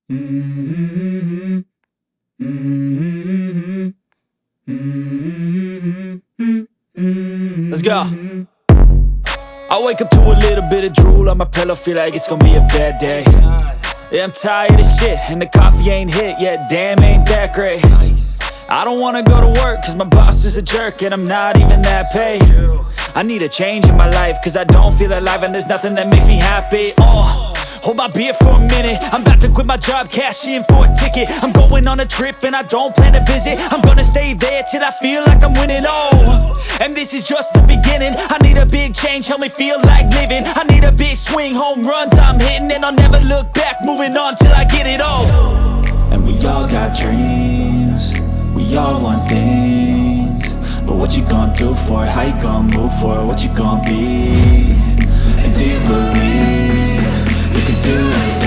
Mm-hmm. Mm-hmm. Mm-hmm. Let's go. I wake up to a little bit of drool on my pillow, feel like it's gonna be a bad day. Yeah, I'm tired of shit, and the coffee ain't hit yet, damn, ain't that great. I don't wanna go to work, cause my boss is a jerk, and I'm not even that paid. I need a change in my life, cause I don't feel alive, and there's nothing that makes me happy. Hold my beer for a minute, I'm about to quit my job, cash in for a ticket. I'm going on a trip and I don't plan to visit. I'm gonna stay there till I feel like I'm winning, and this is just the beginning. I need a big change, help me feel like living. I need a big swing, home runs I'm hitting, and I'll never look back, moving on till I get it all. And we all got dreams, we all want things, but what you gonna do for it? How you gonna move for it? What you gonna be? And do you believe you can do anything?